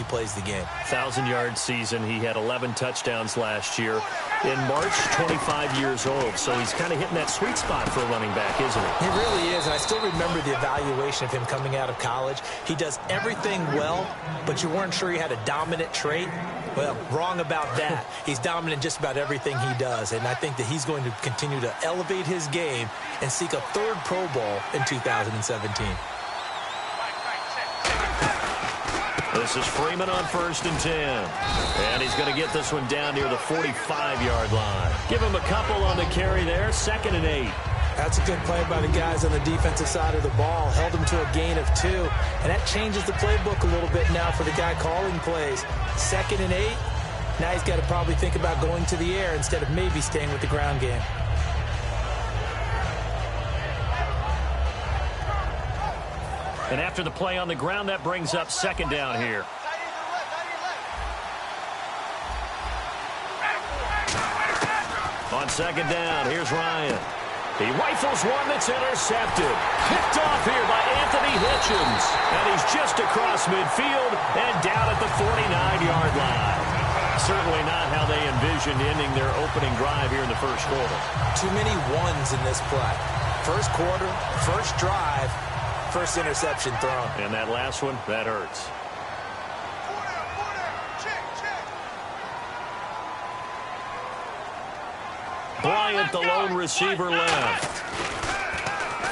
he plays the game. 1,000-yard season. He had 11 touchdowns last year. In March, 25 years old. So he's kind of hitting that sweet spot for a running back, isn't he? He really is, and I still remember the evaluation of him coming out of college. He does everything well, but you weren't sure he had a dominant trait. Well, wrong about that. He's dominant just about everything he does, and I think that he's going to continue to elevate his game and seek a third Pro Bowl in 2017. This is Freeman on 1st and 10. And he's going to get this one down near the 45-yard line. Give him a couple on the carry there. 2nd and 8. That's a good play by the guys on the defensive side of the ball. Held him to a gain of 2. And that changes the playbook a little bit now for the guy calling plays. 2nd and 8. Now he's got to probably think about going to the air instead of maybe staying with the ground game. And after the play on the ground, that brings up 2nd down here. On 2nd down, here's Ryan. He rifles one that's intercepted. Picked off here by Anthony Hitchens. And he's just across midfield and down at the 49-yard line. Certainly not how they envisioned ending their opening drive here in the first quarter. Too many ones in this play. First quarter, first drive, first interception thrown. And that last one, that hurts. Bryant, the lone receiver, left.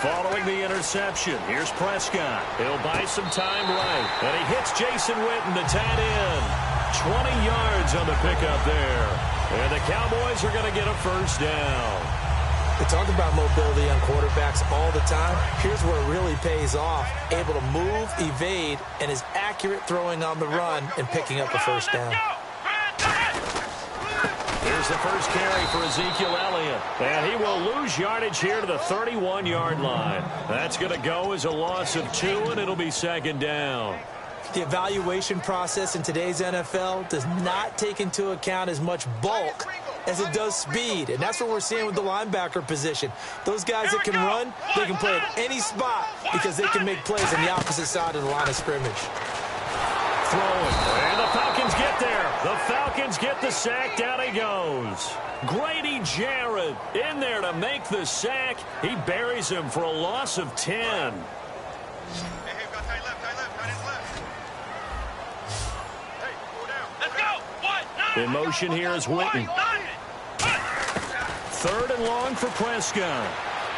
Following the interception, here's Prescott. He'll buy some time right. And he hits Jason Witten, the tight end. 20 yards on the pickup there. And the Cowboys are going to get a first down. They talk about mobility on quarterbacks all the time. Here's where it really pays off. Able to move, evade, and is accurate throwing on the run and picking up a first down. Here's the first carry for Ezekiel Elliott. And he will lose yardage here to the 31-yard line. That's going to go as a loss of 2, and it'll be 2nd down. The evaluation process in today's NFL does not take into account as much bulk as it does speed, and that's what we're seeing with the linebacker position. Those guys that can run, they can play at any spot because they can make plays on the opposite side of the line of scrimmage. Throwing, and the Falcons get there. The Falcons get the sack. Down he goes. Grady Jarrett in there to make the sack. He buries him for a loss of 10. In motion here is Witten. 3rd and long for Prescott.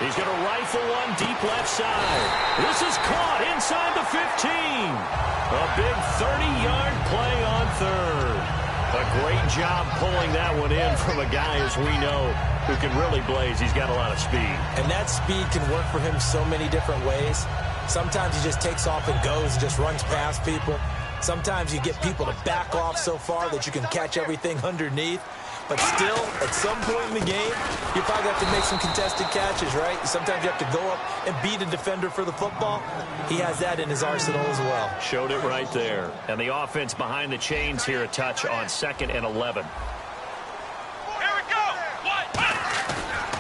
He's going to rifle one deep left side. This is caught inside the 15. A big 30-yard play on 3rd. A great job pulling that one in from a guy, as we know, who can really blaze. He's got a lot of speed. And that speed can work for him so many different ways. Sometimes he just takes off and goes and just runs past people. Sometimes you get people to back off so far that you can catch everything underneath. But still, at some point in the game, you probably have to make some contested catches, right? Sometimes you have to go up and beat a defender for the football. He has that in his arsenal as well. Showed it right there. And the offense behind the chains here a touch on 2nd and 11.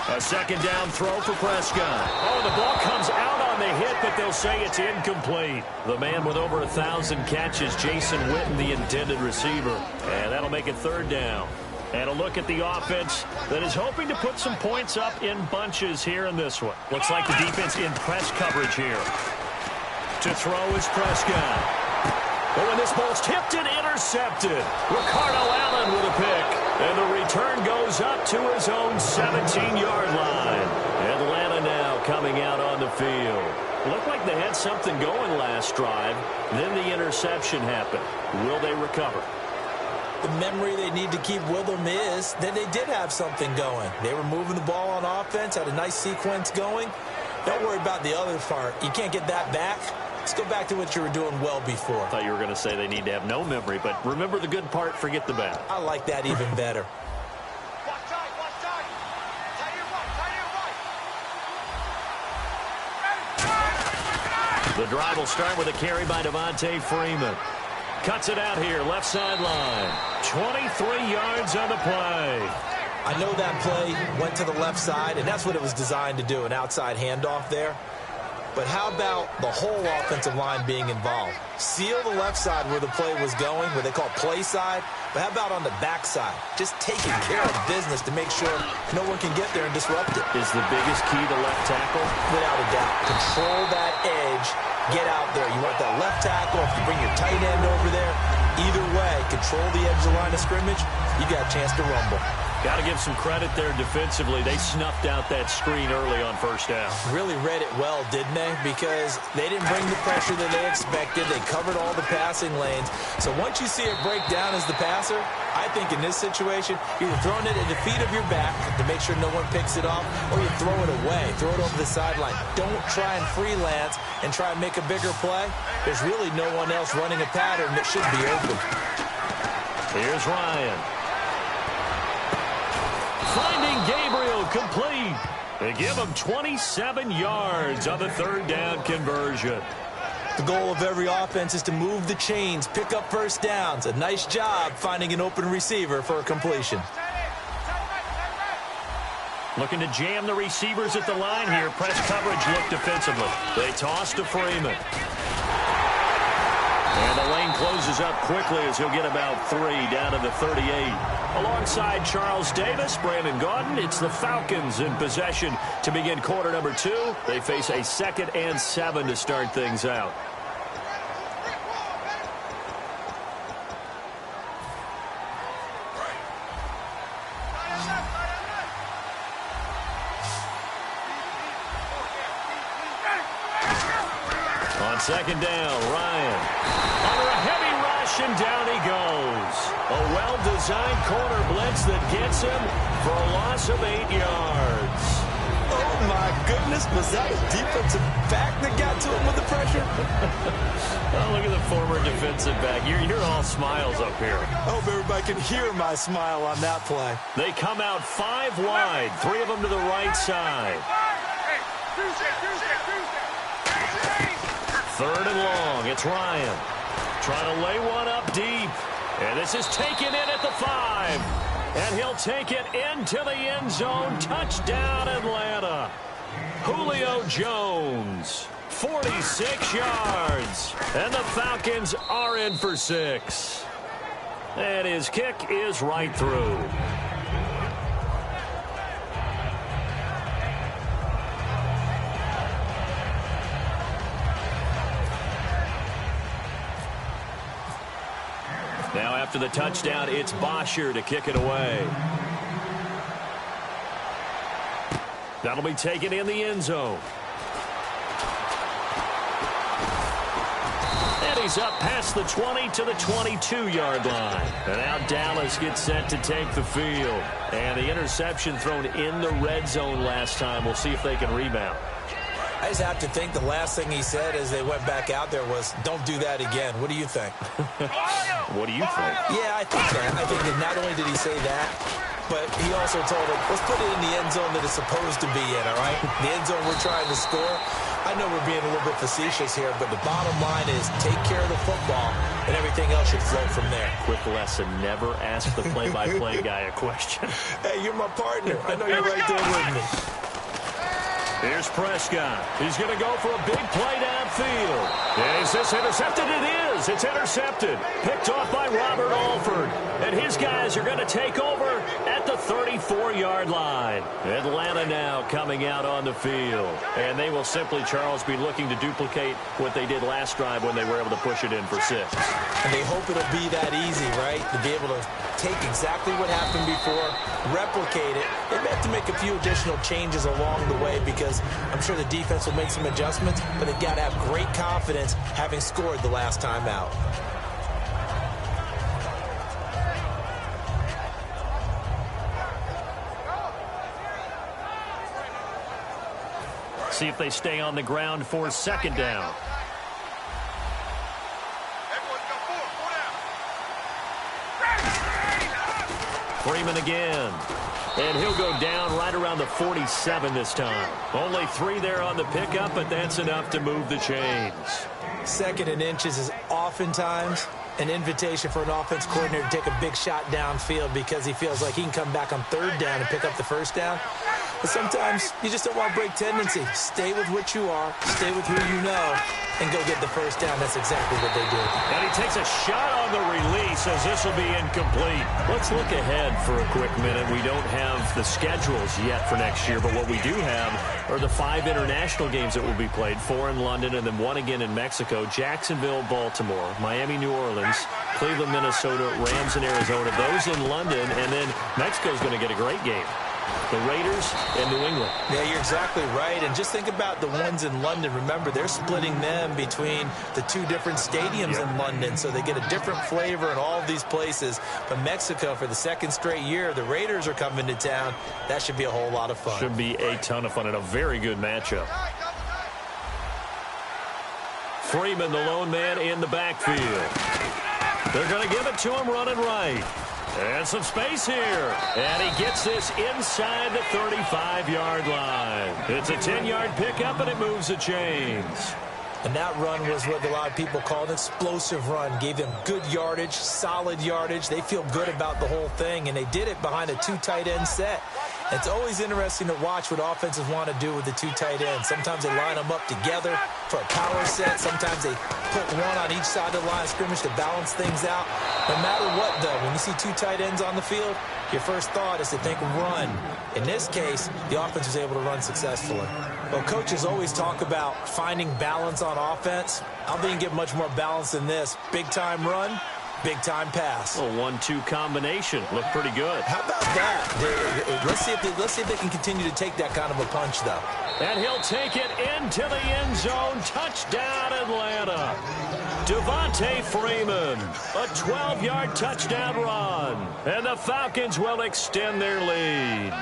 A 2nd down throw for Prescott. Oh, the ball comes out on the hit, but they'll say it's incomplete. The man with over 1,000 catches, Jason Witten, the intended receiver. And that'll make it 3rd down. And a look at the offense that is hoping to put some points up in bunches here in this one. Looks like the defense in press coverage here. To throw is Prescott. Oh, and this ball's tipped and intercepted. Ricardo Allen with a pick. And the return goes up to his own 17-yard line. Atlanta now coming out on the field. Looked like they had something going last drive. Then the interception happened. Will they recover? The memory they need to keep with them is that they did have something going. They were moving the ball on offense, had a nice sequence going. Don't worry about the other part. You can't get that back. Let's go back to what you were doing well before. I thought you were going to say they need to have no memory, but remember the good part, forget the bad. I like that even better. The drive will start with a carry by Devontae Freeman. Cuts it out here, left sideline. 23 yards on the play. I know that play went to the left side, and that's what it was designed to do, an outside handoff there. but how about the whole offensive line being involved? Seal the left side where the play was going, where they call play side, but how about on the back side? Just taking care of business to make sure no one can get there and disrupt it. Is the biggest key to left tackle? Without a doubt. Control that edge. Get out there. You want that left tackle. If you bring your tight end over there, either way, control the edge of the line of scrimmage, you got a chance to rumble. Got to give some credit there defensively. They snuffed out that screen early on first down. Really read it well, didn't they? Because they didn't bring the pressure that they expected. They covered all the passing lanes. So once you see it break down as the passer, I think in this situation, you're throwing it at the feet of your back to make sure no one picks it off, or you throw it away, throw it over the sideline. Don't try and freelance and try and make a bigger play. There's really no one else running a pattern that should be open. Here's Ryan. Finding Gabriel complete. They give him 27 yards on the third down conversion. The goal of every offense is to move the chains, pick up first downs. A nice job finding an open receiver for a completion. Looking to jam the receivers at the line here. Press coverage look defensively. They toss to Freeman. And the lane closes up quickly as he'll get about 3 down to the 38. Alongside Charles Davis, Brandon Gaudin, it's the Falcons in possession to begin quarter number 2. They face a 2nd and 7 to start things out. On 2nd down, Ryan. Under a heavy rush, and down he goes. A well-designed corner blitz that gets him for a loss of 8 yards. Oh, my goodness. Was that a defensive back that got to him with the pressure? Oh, look at the former defensive back. You're all smiles up here. I hope everybody can hear my smile on that play. They come out 5 wide, 3 of them to the right side. 3rd and long. It's Ryan. Trying to lay one up deep. And this is taken in at the 5. And he'll take it into the end zone. Touchdown, Atlanta. Julio Jones. 46 yards. And the Falcons are in for 6. And his kick is right through. Now after the touchdown, it's Bosher to kick it away. That'll be taken in the end zone. And he's up past the 20 to the 22-yard line. And now Dallas gets set to take the field. And the interception thrown in the red zone last time. We'll see if they can rebound. I just have to think the last thing he said as they went back out there was, don't do that again. What do you think? What do you think? Yeah, I think that. I think that not only did he say that, but he also told him, let's put it in the end zone that it's supposed to be in, all right? The end zone we're trying to score. I know we're being a little bit facetious here, but the bottom line is take care of the football, and everything else should flow from there. Quick lesson, never ask the play-by-play guy a question. Hey, you're my partner. I know you're right there with me. Here's Prescott. He's going to go for a big play downfield. And is this intercepted? It is. It's intercepted. Picked off by Robert Alford. And his guys are going to take over at the 34-yard line. Atlanta now coming out on the field. And they will simply, Charles, be looking to duplicate what they did last drive when they were able to push it in for 6. And they hope it'll be that easy, right? To be able to take exactly what happened before, replicate it. They may have to make a few additional changes along the way because I'm sure the defense will make some adjustments, but they've got to have great confidence having scored the last time out. See if they stay on the ground for 2nd down. Freeman again. And he'll go down right around the 47 this time. Only 3 there on the pickup, but that's enough to move the chains. 2nd and inches is oftentimes an invitation for an offense coordinator to take a big shot downfield because he feels like he can come back on third down and pick up the first down. But sometimes you just don't want to break tendency. Stay with what you are, stay with who you know, and go get the first down. That's exactly what they did. And he takes a shot on the release as this will be incomplete. Let's look ahead for a quick minute. We don't have the schedules yet for next year, but what we do have are the 5 international games that will be played, 4 in London and then 1 again in Mexico, Jacksonville, Baltimore, Miami, New Orleans, Cleveland, Minnesota, Rams in Arizona, those in London, and then Mexico's going to get a great game. The Raiders and New England. Yeah, you're exactly right. And just think about the ones in London. Remember, they're splitting them between the 2 different stadiums in London, so they get a different flavor in all of these places. But Mexico, for the 2nd straight year, the Raiders are coming to town. That should be a whole lot of fun. Should be a ton of fun and a very good matchup. Freeman, the lone man in the backfield. They're going to give it to him running right. And some space here. And he gets this inside the 35-yard line. It's a 10-yard pickup, and it moves the chains. And that run was what a lot of people call an explosive run. Gave them good yardage, solid yardage. They feel good about the whole thing, and they did it behind a 2 tight end set. It's always interesting to watch what offenses want to do with the 2 tight ends. Sometimes they line them up together for a power set. Sometimes they put one on each side of the line of scrimmage to balance things out. No matter what, though, when you see 2 tight ends on the field, your first thought is to think run. In this case, the offense was able to run successfully. Well, coaches always talk about finding balance on offense. I don't think you can get much more balance than this. Big-time run, big-time pass. A 1-2 combination. Looked pretty good. How about that? Let's see if they can continue to take that kind of a punch, though. And he'll take it into the end zone. Touchdown, Atlanta. Devontae Freeman, a 12-yard touchdown run. And the Falcons will extend their lead.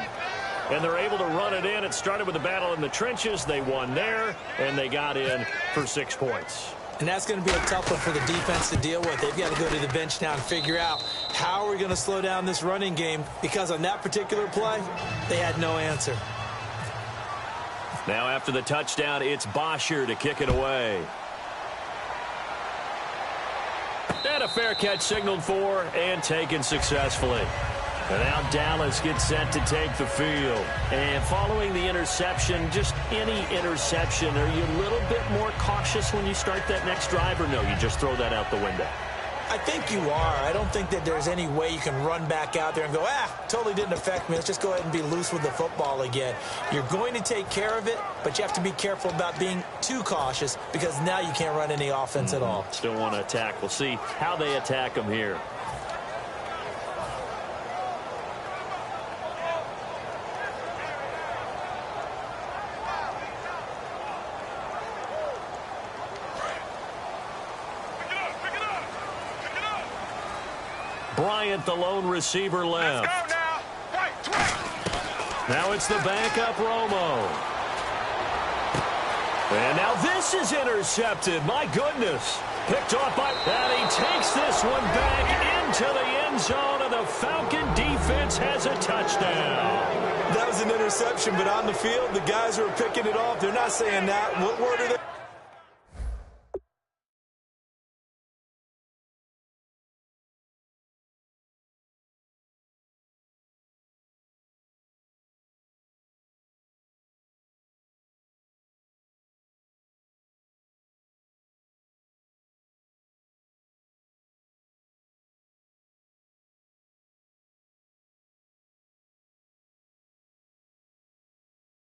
And they're able to run it in. It started with a battle in the trenches. They won there, and they got in for 6 points. And that's going to be a tough one for the defense to deal with. They've got to go to the bench now and figure out how are we going to slow down this running game, because on that particular play, they had no answer. Now after the touchdown, it's Bosher to kick it away. And a fair catch signaled for and taken successfully. And now Dallas gets set to take the field. And following the interception, just any interception, are you a little bit more cautious when you start that next drive, or no, you just throw that out the window? I think you are. I don't think that there's any way you can run back out there and go, totally didn't affect me. Let's just go ahead and be loose with the football again. You're going to take care of it, but you have to be careful about being too cautious, because now you can't run any offense at all. Still want to attack. We'll see how they attack them here. Bryant, the lone receiver, left. Let's go now. Right. Now it's the backup Romo. And now this is intercepted. My goodness. Picked off by... And he takes this one back into the end zone, and the Falcon defense has a touchdown. That was an interception, but on the field, the guys who are picking it off, they're not saying that. What word are they?